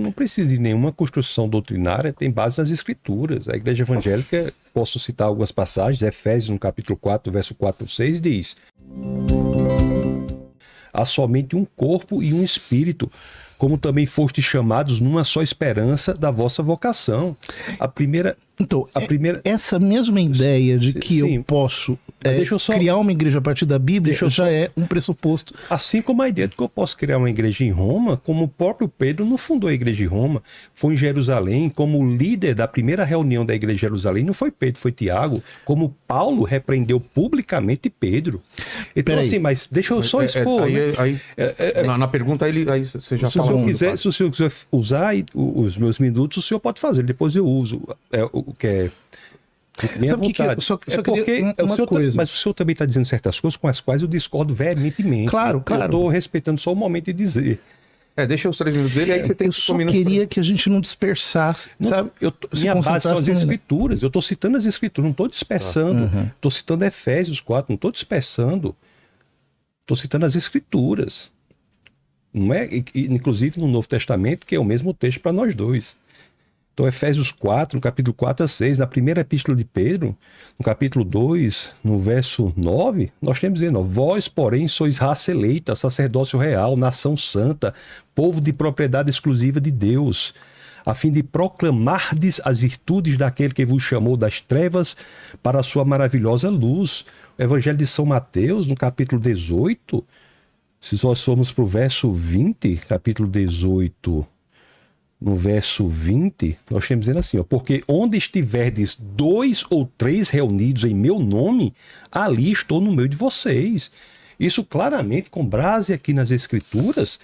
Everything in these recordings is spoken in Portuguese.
Não precisa de nenhuma construção doutrinária, tem base nas escrituras. A igreja evangélica, posso citar algumas passagens, Efésios no capítulo 4, verso 4 e 6, diz: há somente um corpo e um espírito, como também fostes chamados numa só esperança da vossa vocação. Essa mesma ideia de que sim, eu posso criar uma igreja a partir da Bíblia é um pressuposto. Assim como a ideia de que eu posso criar uma igreja em Roma, como o próprio Pedro não fundou a igreja em Roma, foi em Jerusalém, como líder da primeira reunião da igreja de Jerusalém, não foi Pedro, foi Tiago, como Paulo repreendeu publicamente Pedro. Então assim, mas deixa eu só expor. Na pergunta aí você já falou. Se o senhor quiser usar os meus minutos, o senhor pode fazer, depois eu uso. O que é minha vontade. Mas o senhor também está dizendo certas coisas com as quais eu discordo veementemente. Claro. Eu estou respeitando só o momento de dizer. Deixa os 3 minutos dele, aí você tem eu só queria que a gente não dispersasse, sabe? Minha base são as escrituras. Eu estou citando as escrituras, não estou dispersando. Estou citando Efésios 4, não estou dispersando. Estou citando as escrituras. Não é? Inclusive no Novo Testamento, que é o mesmo texto para nós dois. Então, Efésios 4, no capítulo 4 a 6, na primeira epístola de Pedro, no capítulo 2, no verso 9, nós temos dizendo: vós, porém, sois raça eleita, sacerdócio real, nação santa, povo de propriedade exclusiva de Deus, a fim de proclamardes as virtudes daquele que vos chamou das trevas para a sua maravilhosa luz. O Evangelho de São Mateus, no capítulo 18, se nós formos para o verso 20, capítulo 18, no verso 20, nós estamos dizendo assim, porque onde estiverdes 2 ou 3 reunidos em meu nome, ali estou no meio de vocês. Isso claramente, com base aqui nas escrituras,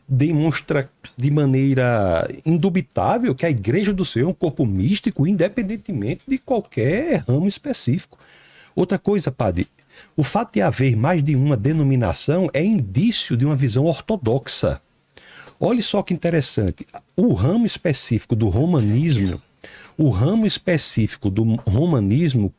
demonstra de maneira indubitável que a igreja do Senhor é um corpo místico, independentemente de qualquer ramo específico. Outra coisa, padre, o fato de haver mais de uma denominação é indício de uma visão ortodoxa. Olha só que interessante, o ramo específico do romanismo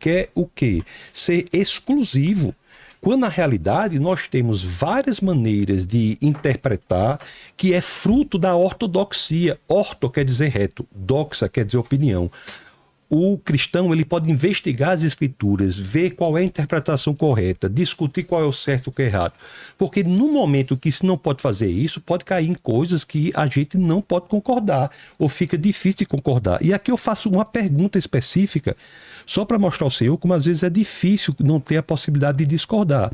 quer o quê? Ser exclusivo. Quando na realidade nós temos várias maneiras de interpretar que é fruto da ortodoxia. Orto quer dizer reto, doxa quer dizer opinião. O cristão ele pode investigar as escrituras, ver qual é a interpretação correta, discutir qual é o certo e o que é errado. Porque no momento que se não pode fazer isso, pode cair em coisas que a gente não pode concordar, ou fica difícil de concordar. E aqui eu faço uma pergunta específica, só para mostrar ao Senhor como às vezes é difícil não ter a possibilidade de discordar.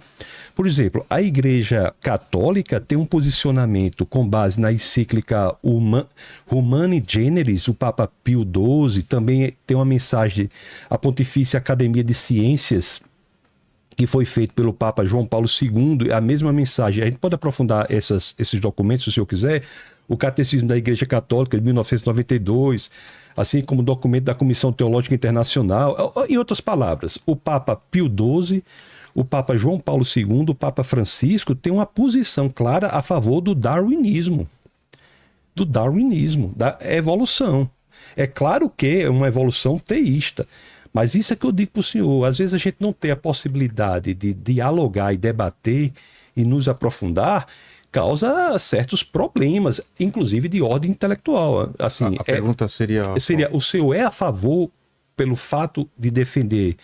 Por exemplo, a Igreja Católica tem um posicionamento com base na encíclica Humani Generis, o Papa Pio XII, também tem uma mensagem, a Pontifícia Academia de Ciências, que foi feito pelo Papa João Paulo II, a mesma mensagem. A gente pode aprofundar esses documentos, se o senhor quiser. O Catecismo da Igreja Católica, de 1992, assim como o documento da Comissão Teológica Internacional. Em outras palavras, o Papa Pio XII, o Papa João Paulo II, o Papa Francisco tem uma posição clara a favor do darwinismo, da evolução. É claro que é uma evolução teísta, mas isso é que eu digo para o senhor, às vezes a gente não tem a possibilidade de dialogar e debater e nos aprofundar, causa certos problemas, inclusive de ordem intelectual. Assim, a pergunta seria... O senhor é a favor, pelo fato de defender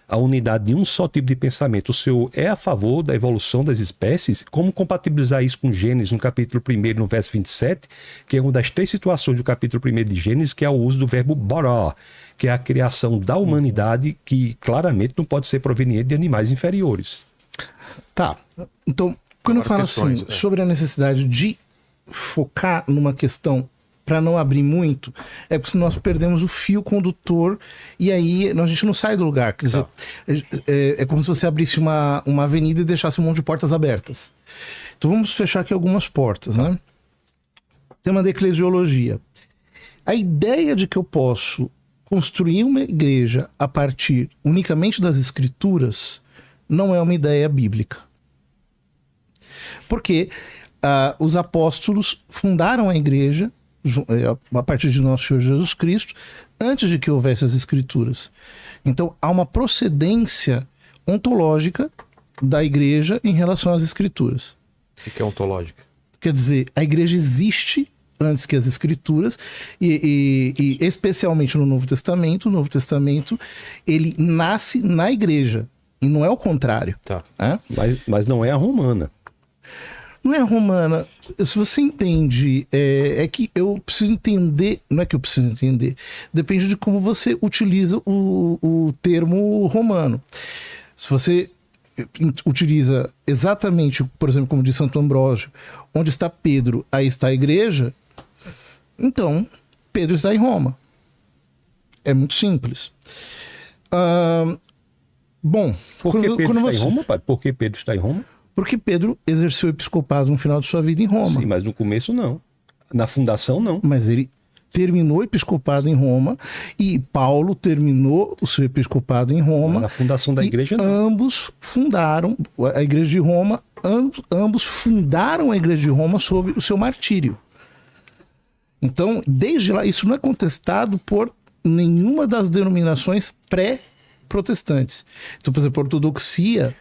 a unidade de um só tipo de pensamento, o senhor é a favor da evolução das espécies? Como compatibilizar isso com Gênesis, no capítulo 1, no verso 27, que é uma das 3 situações do capítulo 1 de Gênesis, que é o uso do verbo borá, que é a criação da humanidade, que claramente não pode ser proveniente de animais inferiores. Tá, então, quando eu falo assim, sobre a necessidade de focar numa questão para não abrir muito, é porque nós perdemos o fio condutor e aí a gente não sai do lugar. Quer dizer, é como se você abrisse uma avenida e deixasse um monte de portas abertas. Então vamos fechar aqui algumas portas, né? Tema da eclesiologia. A ideia de que eu posso construir uma igreja a partir unicamente das escrituras não é uma ideia bíblica. Porque os apóstolos fundaram a igreja a partir de nosso Senhor Jesus Cristo, antes de que houvesse as escrituras. Então há uma procedência ontológica da igreja em relação às escrituras. O que é ontológica? Quer dizer, a igreja existe antes que as Escrituras, e especialmente no Novo Testamento. O Novo Testamento, ele nasce na igreja, e não é o contrário. Tá. Mas não é a romana. Não é a romana. Se você entende, é que eu preciso entender, não é que eu preciso entender, depende de como você utiliza o termo romano. Se você utiliza exatamente, por exemplo, como diz Santo Ambrósio, onde está Pedro, aí está a igreja, então Pedro está em Roma. É muito simples. Bom, por que Pedro está em Roma, pai? Por que Pedro está em Roma? Porque Pedro exerceu o episcopado no final de sua vida em Roma. Sim, mas no começo não. Na fundação não. Mas ele terminou o episcopado em Roma e Paulo terminou o seu episcopado em Roma. Mas na fundação da igreja não. Ambos fundaram a igreja de Roma, ambos fundaram a igreja de Roma sob o seu martírio. Então, desde lá, isso não é contestado por nenhuma das denominações pré-protestantes. Então, por exemplo, a ortodoxia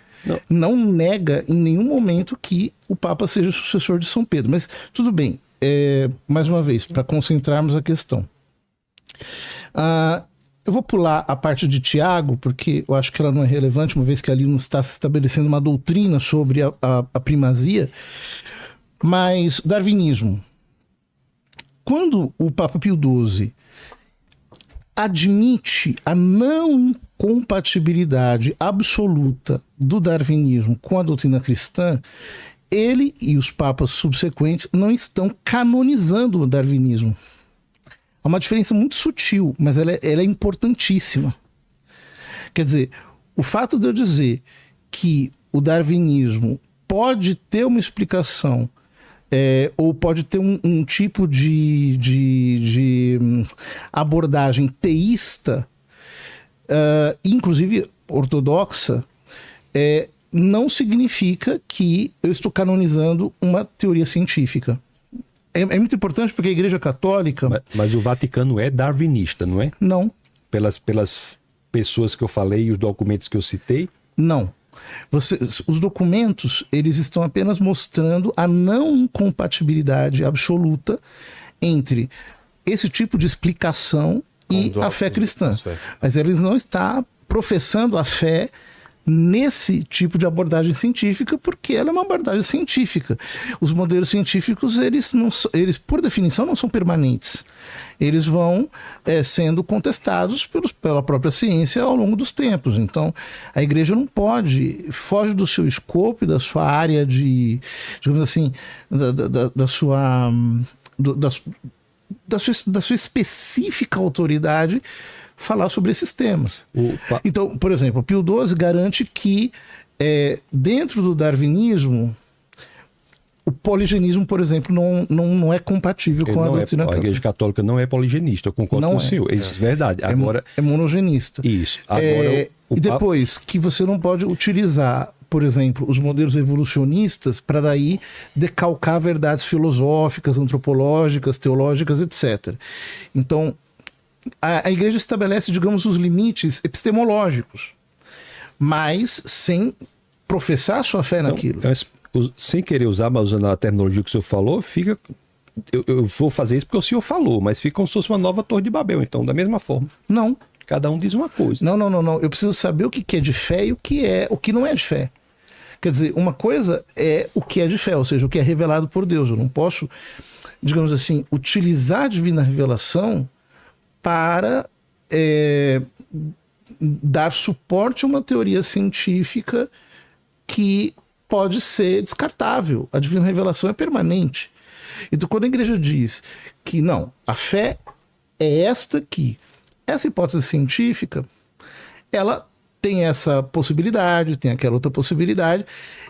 não nega em nenhum momento que o Papa seja o sucessor de São Pedro. Mas tudo bem, mais uma vez, para concentrarmos a questão. Eu vou pular a parte de Tiago, porque eu acho que ela não é relevante, uma vez que ali não está se estabelecendo uma doutrina sobre a primazia. Mas darwinismo. Quando o Papa Pio XII admite a não incompatibilidade absoluta do darwinismo com a doutrina cristã, ele e os papas subsequentes não estão canonizando o darwinismo. Há uma diferença muito sutil, mas ela é importantíssima. Quer dizer, o fato de eu dizer que o darwinismo pode ter uma explicação ou pode ter um tipo de abordagem teísta, inclusive ortodoxa, não significa que eu estou canonizando uma teoria científica. É muito importante porque a Igreja Católica... Mas o Vaticano é darwinista, não é? Não. Pelas pessoas que eu falei e os documentos que eu citei? Não. Os documentos, eles estão apenas mostrando a não incompatibilidade absoluta entre esse tipo de explicação e a fé cristã. Mas eles não estão professando a fé nesse tipo de abordagem científica, porque ela é uma abordagem científica. Os modelos científicos, eles por definição, não são permanentes. Eles vão sendo contestados pela própria ciência ao longo dos tempos. Então, a igreja não pode, foge do seu escopo e da sua área de, digamos assim, da sua específica autoridade falar sobre esses temas. Então, por exemplo, Pio XII garante que dentro do darwinismo o poligenismo, por exemplo, não é compatível com a doutrina católica. A Igreja Católica não é poligenista, eu concordo com o senhor. Isso é verdade. Agora, é monogenista. Isso. Agora, e depois, que você não pode utilizar, por exemplo, os modelos evolucionistas para daí decalcar verdades filosóficas, antropológicas, teológicas, etc. Então, a igreja estabelece, digamos, os limites epistemológicos, mas sem professar sua fé naquilo. Sem querer usar, mas usando a terminologia que o senhor falou, fica... Eu vou fazer isso porque o senhor falou, mas fica como se fosse uma nova Torre de Babel, então, da mesma forma. Não. Cada um diz uma coisa. Não. Eu preciso saber o que é de fé e o que não é de fé. Quer dizer, uma coisa é o que é de fé, ou seja, o que é revelado por Deus. Eu não posso, digamos assim, utilizar a divina revelação para dar suporte a uma teoria científica que pode ser descartável. A divina revelação é permanente. Então, quando a igreja diz que não, a fé é esta aqui, essa hipótese científica, ela tem essa possibilidade, tem aquela outra possibilidade.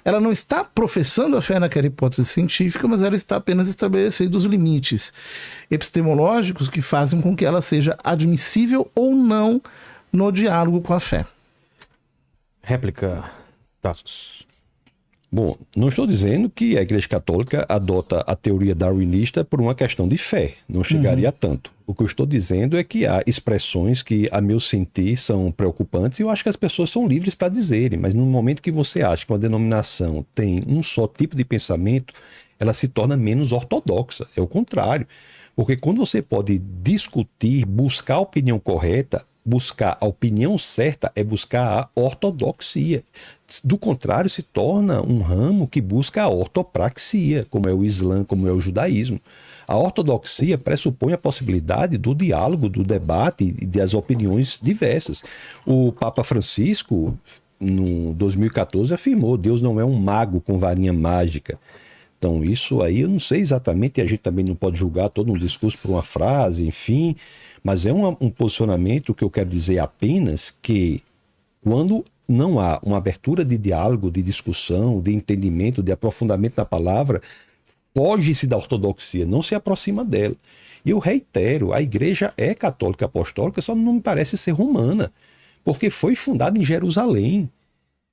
Ela não está professando a fé naquela hipótese científica, mas ela está apenas estabelecendo os limites epistemológicos que fazem com que ela seja admissível ou não no diálogo com a fé. Réplica, Tassos. Bom, não estou dizendo que a Igreja Católica adota a teoria darwinista por uma questão de fé. Não chegaria a tanto. O que eu estou dizendo é que há expressões que, a meu sentir, são preocupantes e eu acho que as pessoas são livres para dizerem. Mas no momento que você acha que uma denominação tem um só tipo de pensamento, ela se torna menos ortodoxa. É o contrário. Porque quando você pode discutir, buscar a opinião correta, buscar a opinião certa é buscar a ortodoxia. Do contrário, se torna um ramo que busca a ortopraxia, como é o Islã, como é o judaísmo. A ortodoxia pressupõe a possibilidade do diálogo, do debate e das opiniões diversas. O Papa Francisco, no 2014, afirmou: Deus não é um mago com varinha mágica. Então, isso aí eu não sei exatamente, e a gente também não pode julgar todo um discurso por uma frase, enfim, mas é um posicionamento que eu quero dizer apenas que quando não há uma abertura de diálogo, de discussão, de entendimento, de aprofundamento da palavra, foge-se da ortodoxia, não se aproxima dela. E eu reitero, a igreja é católica apostólica, só não me parece ser romana, porque foi fundada em Jerusalém.